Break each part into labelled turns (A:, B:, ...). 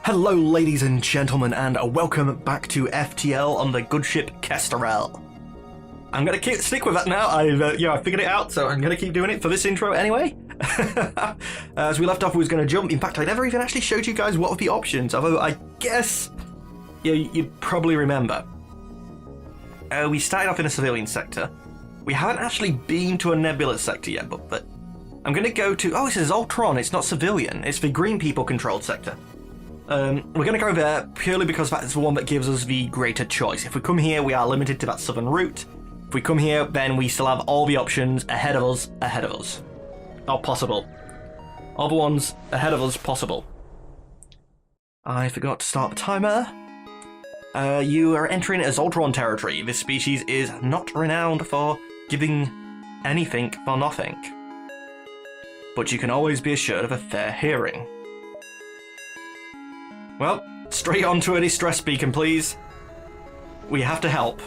A: Hello ladies and gentlemen, and welcome back to FTL on the good ship Kestrel. I'm gonna stick with that now. I figured it out, so I'm gonna keep doing it for this intro anyway. As we left off, we was gonna jump. In fact, I never even actually showed you guys what were the options, although I guess you'd probably remember. We started off in a civilian sector. We haven't actually been to a nebula sector yet, but I'm gonna go to... Oh, it says Ultron, it's not civilian. It's the green people controlled sector. We're going to go there purely because that's the one that gives us the greater choice. If we come here, we are limited to that southern route. If we come here, then we still have all the options ahead of us. Or possible. All the ones ahead of us possible. I forgot to start the timer. You are entering as Ultron territory. This species is not renowned for giving anything for nothing. But you can always be assured of a fair hearing. Well, straight on to a distress beacon, please. We have to help.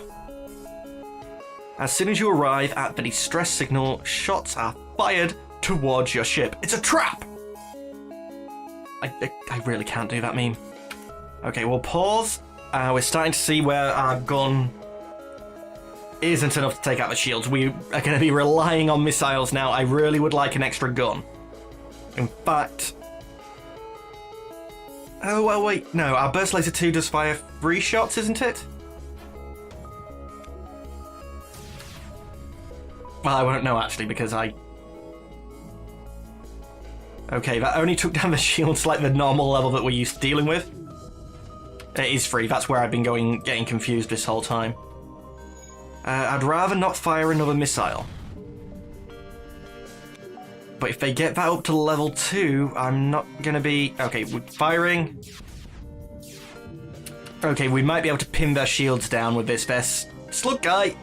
A: As soon as you arrive at the distress signal, shots are fired towards your ship. It's a trap! I really can't do that meme. Okay, we'll pause. We're starting to see where our gun isn't enough to take out the shields. We are going to be relying on missiles now. I really would like an extra gun. In fact... Oh, well, wait, no, our Burst Laser 2 does fire 3 shots, isn't it? Well, I won't know, actually, because I... Okay, that only took down the shields like the normal level that we're used to dealing with. It is 3, that's where I've been getting confused this whole time. I'd rather not fire another missile. But if they get that up to level 2, I'm not going to be... Okay, we're firing. Okay, we might be able to pin their shields down with this. There's slug guy.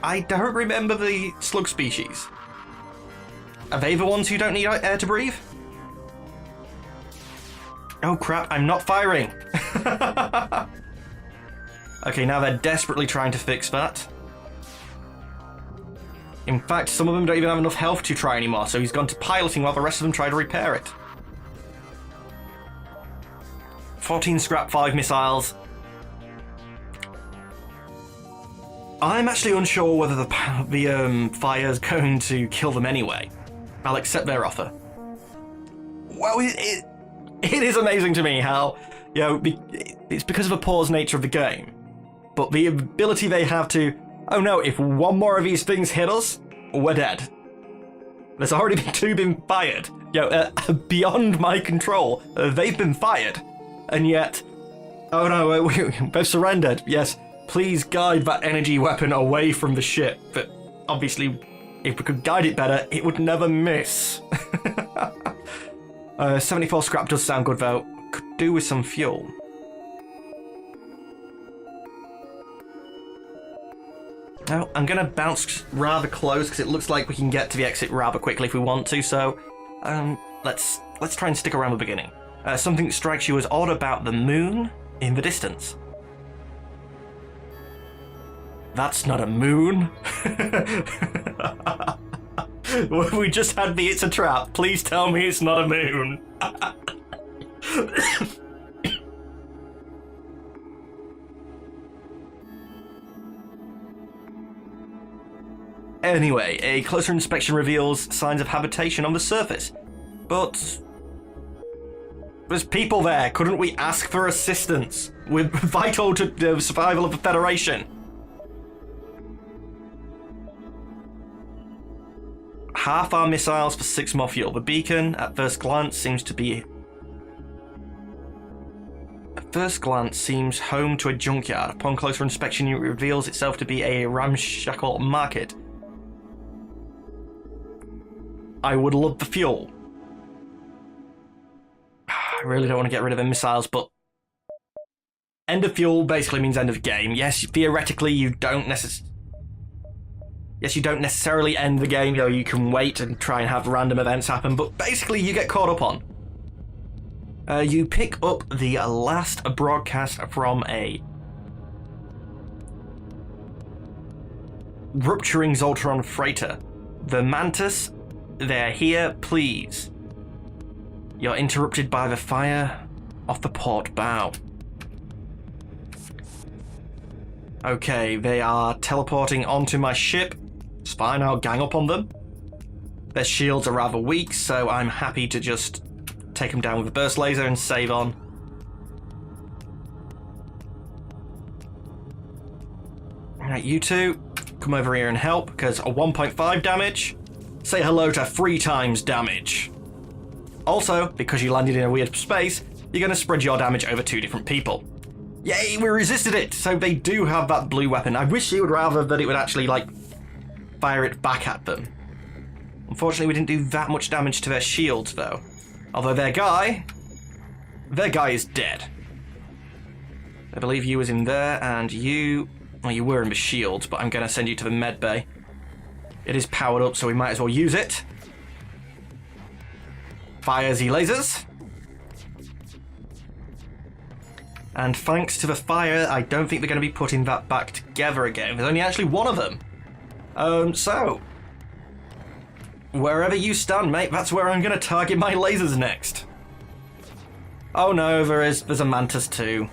A: I don't remember the slug species. Are they the ones who don't need air to breathe? Oh crap, I'm not firing. Okay, now they're desperately trying to fix that. In fact, some of them don't even have enough health to try anymore, so he's gone to piloting while the rest of them try to repair it. 14 scrap, 5 missiles. I'm actually unsure whether the fire's going to kill them anyway. I'll accept their offer. Well, it is amazing to me how, it's because of the pause nature of the game, but the ability they have to... Oh no, if one more of these things hit us, we're dead. There's already been 2 been fired. Beyond my control. They've been fired. And yet... Oh no, they've surrendered. Yes, please guide that energy weapon away from the ship. But obviously, if we could guide it better, it would never miss. 74 scrap does sound good though. Could do with some fuel. Now, I'm going to bounce rather close because it looks like we can get to the exit rather quickly if we want to, so let's try and stick around the beginning. Something strikes you as odd about the moon in the distance. That's not a moon. We just had the it's a trap. Please tell me it's not a moon. Anyway, a closer inspection reveals signs of habitation on the surface. But... there's people there. Couldn't we ask for assistance? We're vital to the survival of the Federation. Half our missiles for 6 more fuel. The beacon, at first glance, seems home to a junkyard. Upon closer inspection, it reveals itself to be a ramshackle market. I would love the fuel. I really don't want to get rid of the missiles, but... End of fuel basically means end of game. Yes, theoretically, you don't necessarily end the game. You can wait and try and have random events happen, but basically you get caught up on. You pick up the last broadcast from a... rupturing Zoltron freighter. The Mantis... They're here, please. You're interrupted by the fire. Off the port bow. Okay, they are teleporting onto my ship. It's fine, I'll gang up on them. Their shields are rather weak, so I'm happy to just take them down with a burst laser and save on. Alright, you two, come over here and help, because a 1.5 damage, say hello to 3 times damage. Also, because you landed in a weird space, you're going to spread your damage over 2 different people. Yay, we resisted it! So they do have that blue weapon. I wish you would rather that it would actually, like, fire it back at them. Unfortunately, we didn't do that much damage to their shields, though. Although their guy is dead. I believe you was in there, and you... Well, you were in the shields, but I'm going to send you to the med bay. It is powered up, so we might as well use it. Fire the lasers. And thanks to the fire, I don't think they're going to be putting that back together again. There's only actually one of them. So... Wherever you stand, mate, that's where I'm going to target my lasers next. Oh no, there's a mantis too.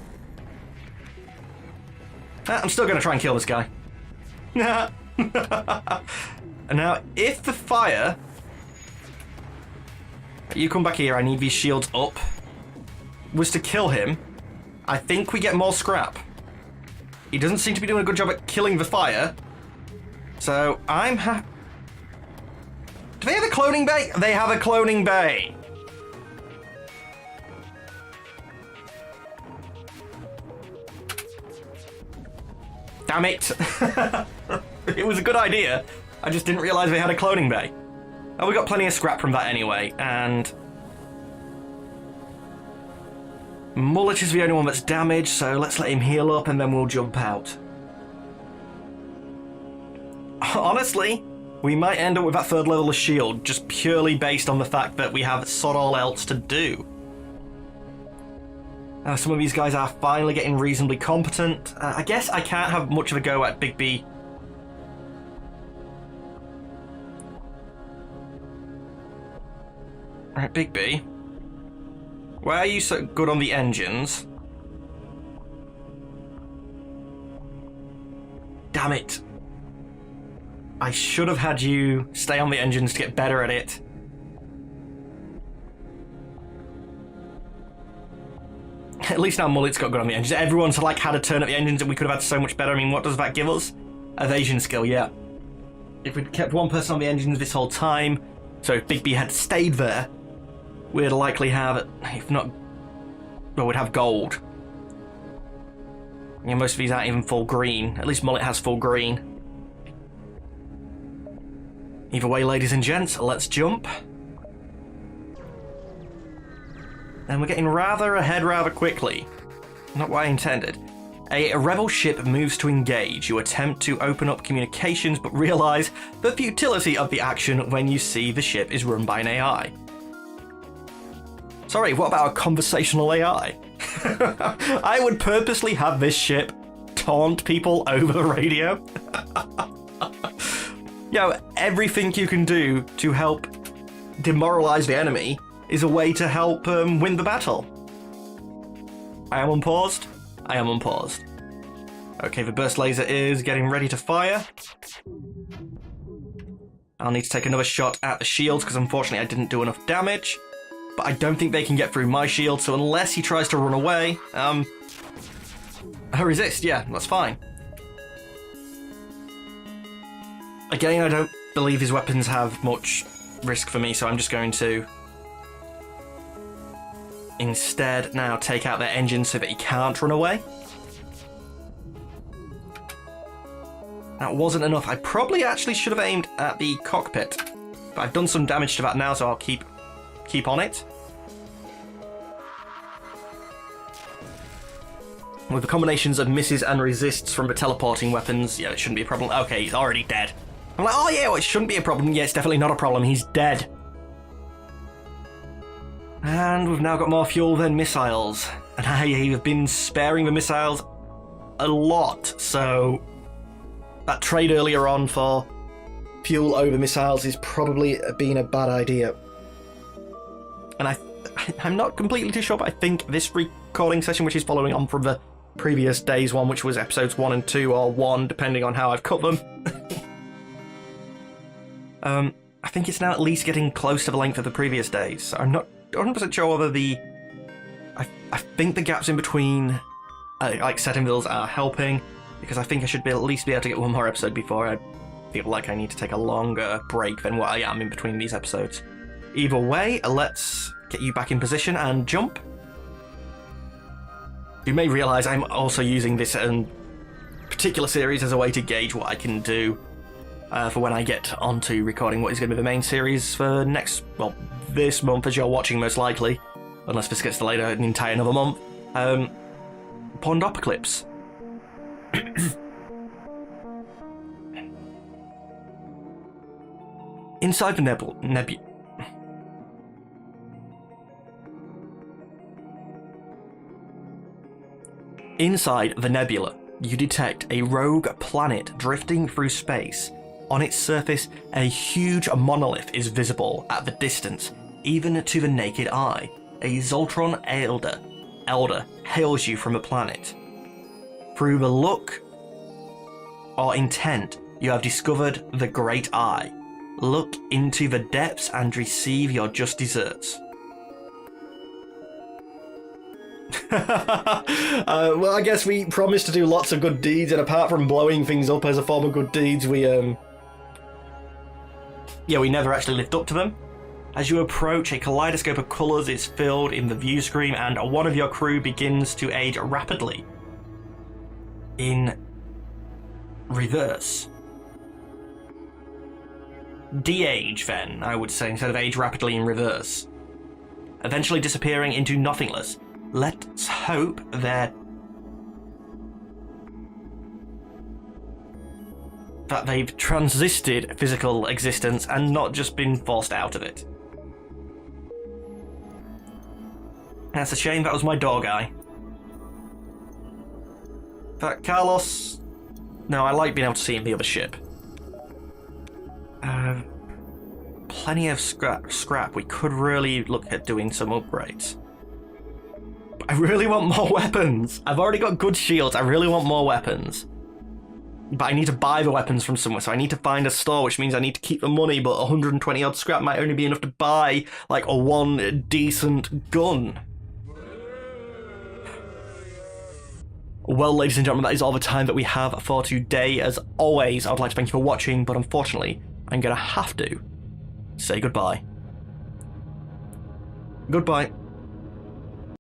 A: I'm still going to try and kill this guy. And now, if the fire... You come back here, I need these shields up. Was to kill him, I think we get more scrap. He doesn't seem to be doing a good job at killing the fire. So, I'm happy... Do they have a cloning bay? They have a cloning bay. Damn it. It was a good idea. I just didn't realize they had a cloning bay. Oh, we got plenty of scrap from that anyway, and... Mullet is the only one that's damaged, so let's let him heal up and then we'll jump out. Honestly, we might end up with that 3rd level of shield, just purely based on the fact that we have sod all else to do. Some of these guys are finally getting reasonably competent. I guess I can't have much of a go at Big B. Right, Big B. Why are you so good on the engines? Damn it. I should have had you stay on the engines to get better at it. At least now Mullet's got good on the engines. Everyone's like had a turn at the engines and we could have had so much better. I mean, what does that give us? Evasion skill, yeah. If we'd kept one person on the engines this whole time, so if Big B had stayed there, we'd likely have, if not, well, we'd have gold. Yeah, most of these aren't even full green. At least Mullet has full green. Either way, ladies and gents, let's jump. And we're getting rather ahead rather quickly. Not what I intended. A rebel ship moves to engage. You attempt to open up communications, but realise the futility of the action when you see the ship is run by an AI. Sorry, what about a conversational AI? I would purposely have this ship taunt people over the radio. Everything you can do to help demoralize the enemy is a way to help win the battle. I am unpaused. I am unpaused. Okay, the burst laser is getting ready to fire. I'll need to take another shot at the shields because unfortunately I didn't do enough damage. But I don't think they can get through my shield, so unless he tries to run away, I resist, yeah, that's fine. Again, I don't believe his weapons have much risk for me, so I'm just going to instead now take out their engine so that he can't run away. That wasn't enough. I probably actually should have aimed at the cockpit, but I've done some damage to that now, so I'll keep on it. With the combinations of misses and resists from the teleporting weapons, yeah, it shouldn't be a problem. Okay, he's already dead. I'm like, oh yeah, well, it shouldn't be a problem. Yeah, it's definitely not a problem. He's dead. And we've now got more fuel than missiles. And I have been sparing the missiles a lot, so that trade earlier on for fuel over missiles is probably been a bad idea. And I I'm not completely too sure, but I think this recording session, which is following on from the previous day's one, which was episodes 1 and 2, or 1, depending on how I've cut them. I think it's now at least getting close to the length of the previous days. So I'm not 100% sure whether the... I think the gaps in between, like, setting bills are helping, because I think I should at least be able to get one more episode before I feel like I need to take a longer break than what I am in between these episodes. Either way, let's get you back in position and jump. You may realise I'm also using this particular series as a way to gauge what I can do for when I get onto recording what is going to be the main series for this month, as you're watching most likely, unless this gets delayed an entire another month. Pondopocalypse. Inside the nebula. Inside the nebula, you detect a rogue planet drifting through space. On its surface, a huge monolith is visible at the distance, even to the naked eye. A Zoltron elder hails you from the planet. Through the look or intent, you have discovered the Great Eye. Look into the depths and receive your just desserts. Well, I guess we promised to do lots of good deeds, and apart from blowing things up as a form of good deeds, we never actually lived up to them. As you approach, a kaleidoscope of colours is filled in the view screen, and one of your crew begins to age rapidly. In reverse. De-age, then, I would say, instead of age rapidly in reverse. Eventually disappearing into nothingness. Let's hope that they've transisted physical existence and not just been forced out of it. That's a shame. That was my dog eye. But Carlos... No, I like being able to see in the other ship. Plenty of scrap. We could really look at doing some upgrades. I really want more weapons. I've already got good shields. I really want more weapons. But I need to buy the weapons from somewhere, so I need to find a store, which means I need to keep the money, but 120 odd scrap might only be enough to buy, like, one decent gun. Well, ladies and gentlemen, that is all the time that we have for today. As always, I would like to thank you for watching, but unfortunately, I'm going to have to say goodbye. Goodbye.